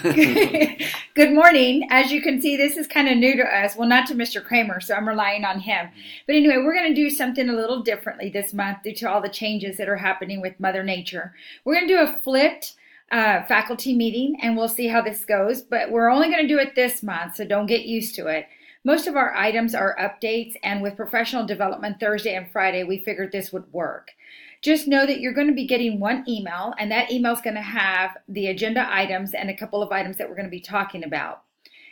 Good morning. As you can see, this is kind of new to us. Well, not to Mr. Kramer, so I'm relying on him. But anyway, we're going to do something a little differently this month due to all the changes that are happening with Mother Nature. We're going to do a flipped faculty meeting, and we'll see how this goes. But we're only going to do it this month, so don't get used to it. Most of our items are updates, and with professional development Thursday and Friday, we figured this would work. Just know that you're going to be getting one email, and that email is going to have the agenda items and a couple of items that we're going to be talking about.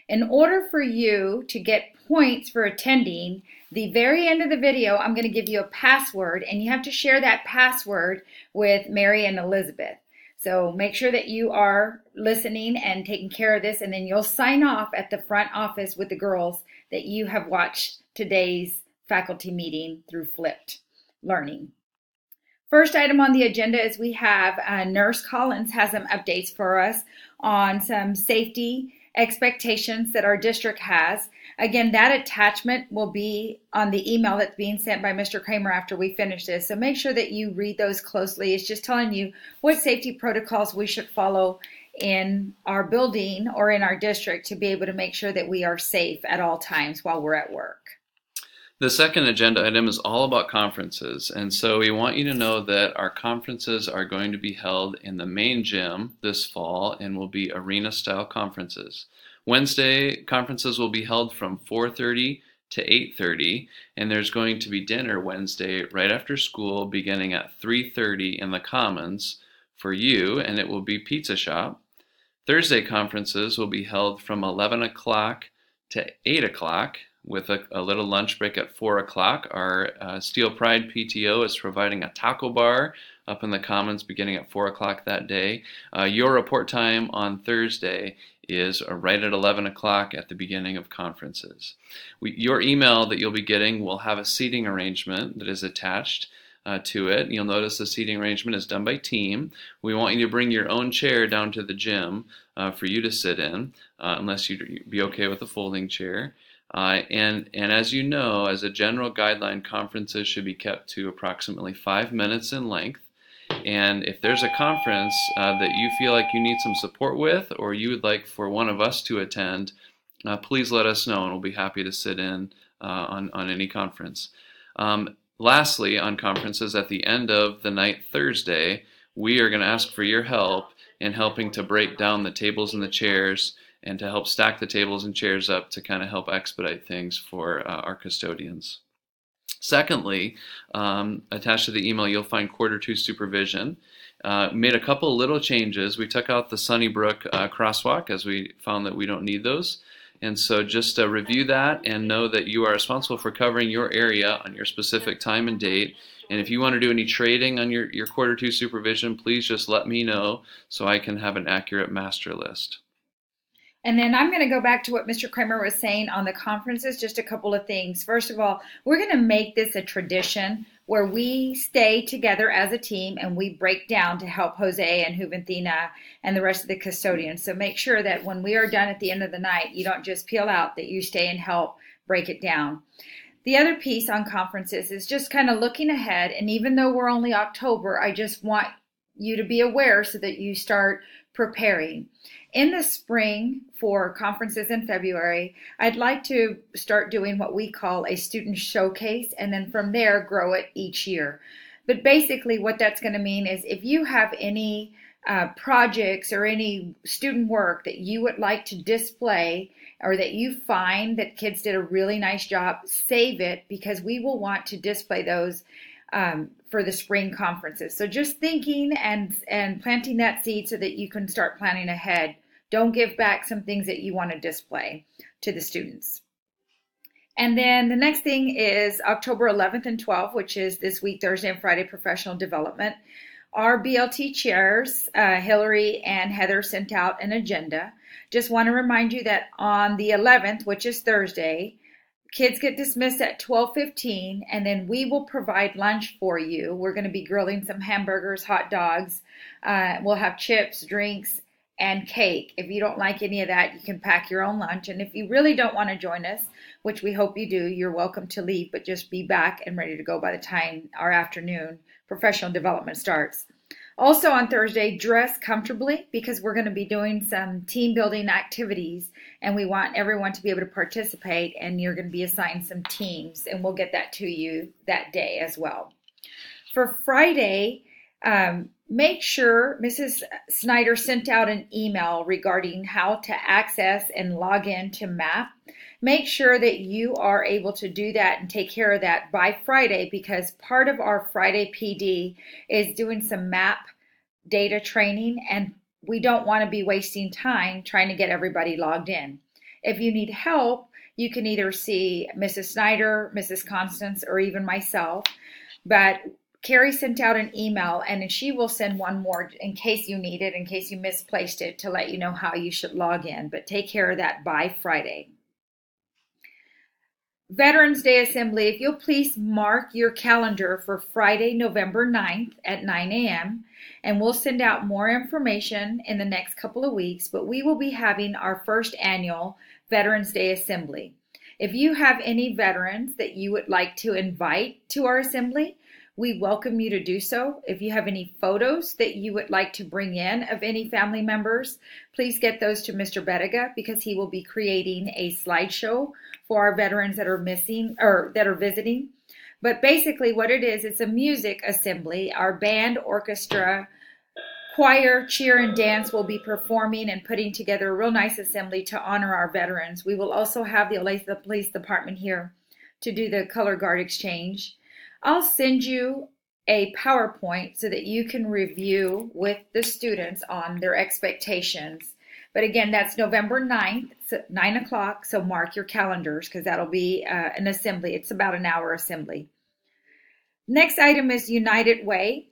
In order for you to get points for attending, the very end of the video, I'm going to give you a password, and you have to share that password with Mary and Elizabeth. So make sure that you are listening and taking care of this, and then you'll sign off at the front office with the girls that you have watched today's faculty meeting through Flipped Learning. First item on the agenda is we have Nurse Collins has some updates for us on some safety expectations that our district has. Again, that attachment will be on the email that's being sent by Mr. Kramer after we finish this. So make sure that you read those closely. It's just telling you what safety protocols we should follow in our building or in our district to be able to make sure that we are safe at all times while we're at work. The second agenda item is all about conferences, and so we want you to know that our conferences are going to be held in the main gym this fall and will be arena-style conferences. Wednesday, conferences will be held from 4:30 to 8:30, and there's going to be dinner Wednesday right after school beginning at 3:30 in the Commons for you, and it will be pizza shop. Thursday conferences will be held from 11 o'clock to 8 o'clock, with a little lunch break at 4 o'clock. Our Steel Pride PTO is providing a taco bar up in the Commons beginning at 4 o'clock that day. Your report time on Thursday is right at 11 o'clock at the beginning of conferences. Your email that you'll be getting will have a seating arrangement that is attached to it. You'll notice the seating arrangement is done by team. We want you to bring your own chair down to the gym for you to sit in, unless you'd be okay with a folding chair. And as you know, as a general guideline, conferences should be kept to approximately 5 minutes in length. And if there's a conference that you feel like you need some support with, or you would like for one of us to attend, please let us know, and we'll be happy to sit in on any conference. Lastly, on conferences, at the end of the night Thursday, we are going to ask for your help in helping to break down the tables and the chairs, and to help stack the tables and chairs up to kind of help expedite things for our custodians. Secondly, attached to the email, you'll find Q2 supervision. Made a couple little changes. We took out the Sunnybrook crosswalk as we found that we don't need those. And so just review that and know that you are responsible for covering your area on your specific time and date. And if you want to do any trading on your Q2 supervision, please just let me know so I can have an accurate master list. And then I'm going to go back to what Mr. Kramer was saying on the conferences, just a couple of things. First of all, we're going to make this a tradition where we stay together as a team and we break down to help Jose and Juventina and the rest of the custodians. So make sure that when we are done at the end of the night, you don't just peel out, that you stay and help break it down. The other piece on conferences is just kind of looking ahead. And even though we're only October, I just want you to be aware so that you start preparing. In the spring for conferences in February, I'd like to start doing what we call a student showcase, and then from there grow it each year. But basically what that's going to mean is if you have any projects or any student work that you would like to display, or that you find that kids did a really nice job, save it, because we will want to display those for the spring conferences. So just thinking and planting that seed so that you can start planning ahead. Don't give back some things that you want to display to the students. And then the next thing is October 11th and 12th, which is this week, Thursday and Friday, professional development. Our BLT chairs, Hillary and Heather, sent out an agenda. Just want to remind you that on the 11th, which is Thursday, kids get dismissed at 12:15, and then we will provide lunch for you. We're going to be grilling some hamburgers, hot dogs. We'll have chips, drinks, and cake. If you don't like any of that, you can pack your own lunch. And if you really don't want to join us, which we hope you do, you're welcome to leave, but just be back and ready to go by the time our afternoon professional development starts. Also on Thursday, dress comfortably because we're going to be doing some team building activities and we want everyone to be able to participate, and you're going to be assigned some teams, and we'll get that to you that day as well. For Friday, make sure Mrs. Snyder sent out an email regarding how to access and log in to MAP. Make sure that you are able to do that and take care of that by Friday, because part of our Friday PD is doing some MAP data training, and we don't want to be wasting time trying to get everybody logged in. If you need help, you can either see Mrs. Snyder, Mrs. Constance, or even myself, but Carrie sent out an email, and she will send one more in case you need it, in case you misplaced it, to let you know how you should log in. But take care of that by Friday. Veterans Day Assembly, if you'll please mark your calendar for Friday, November 9th at 9 a.m., and we'll send out more information in the next couple of weeks, but we will be having our first annual Veterans Day Assembly. If you have any veterans that you would like to invite to our assembly, we welcome you to do so. If you have any photos that you would like to bring in of any family members, please get those to Mr. Bettiga, because he will be creating a slideshow for our veterans that are missing or that are visiting. But basically what it is, it's a music assembly. Our band, orchestra, choir, cheer, and dance will be performing and putting together a real nice assembly to honor our veterans. We will also have the Olathe Police Department here to do the color guard exchange. I'll send you a PowerPoint so that you can review with the students on their expectations. But again, that's November 9th, 9 o'clock, so mark your calendars, because that'll be an assembly. It's about an hour assembly. Next item is United Way.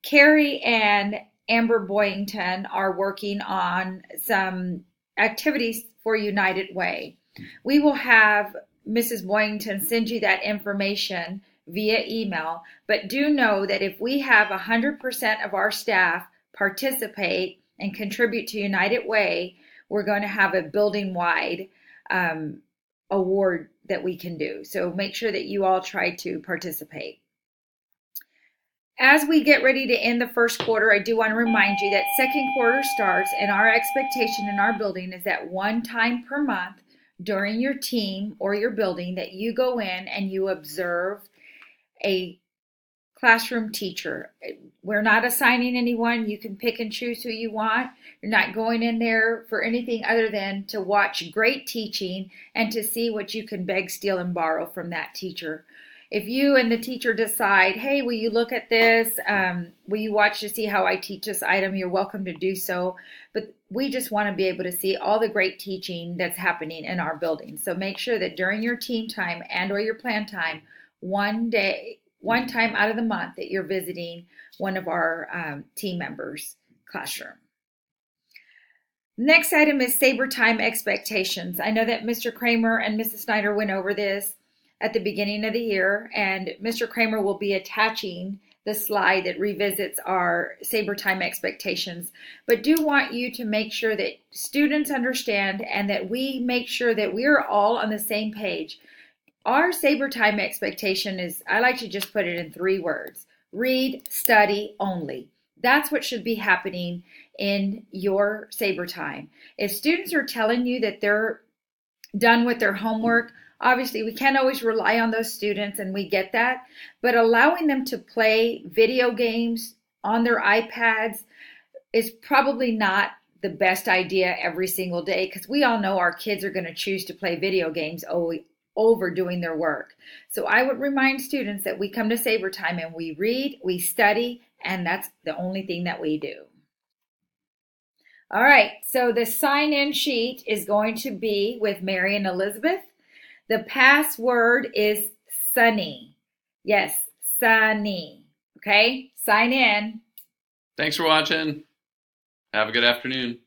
Carrie and Amber Boyington are working on some activities for United Way. We will have Mrs. Boyington send you that information via email, but do know that if we have 100% of our staff participate and contribute to United Way, we're going to have a building-wide award that we can do. So make sure that you all try to participate. As we get ready to end the first quarter, I do want to remind you that second quarter starts, and our expectation in our building is that one time per month during your team or your building that you go in and you observe a classroom teacher. We're not assigning anyone. You can pick and choose who you want. You're not going in there for anything other than to watch great teaching and to see what you can beg, steal, and borrow from that teacher. If you and the teacher decide, hey, will you look at this? Will you watch to see how I teach this item? You're welcome to do so. But we just want to be able to see all the great teaching that's happening in our building. So make sure that during your team time and or your plan time, one time out of the month that you're visiting one of our team members' classroom. Next item is Saber Time expectations. I know that Mr. Kramer and Mrs. Snyder went over this at the beginning of the year, and Mr. Kramer will be attaching the slide that revisits our Saber Time expectations. But do want you to make sure that students understand and that we make sure that we're all on the same page. Our Saber Time expectation is, I like to just put it in 3 words: read, study, only. That's what should be happening in your Saber Time. If students are telling you that they're done with their homework, obviously we can't always rely on those students, and we get that, but allowing them to play video games on their iPads is probably not the best idea every single day, because we all know our kids are going to choose to play video games over doing their work. So I would remind students that we come to Saber Time and we read, we study, and that's the only thing that we do. All right, so the sign-in sheet is going to be with Mary and Elizabeth. The password is Sunny. Yes, Sunny. Okay, sign in. Thanks for watching. Have a good afternoon.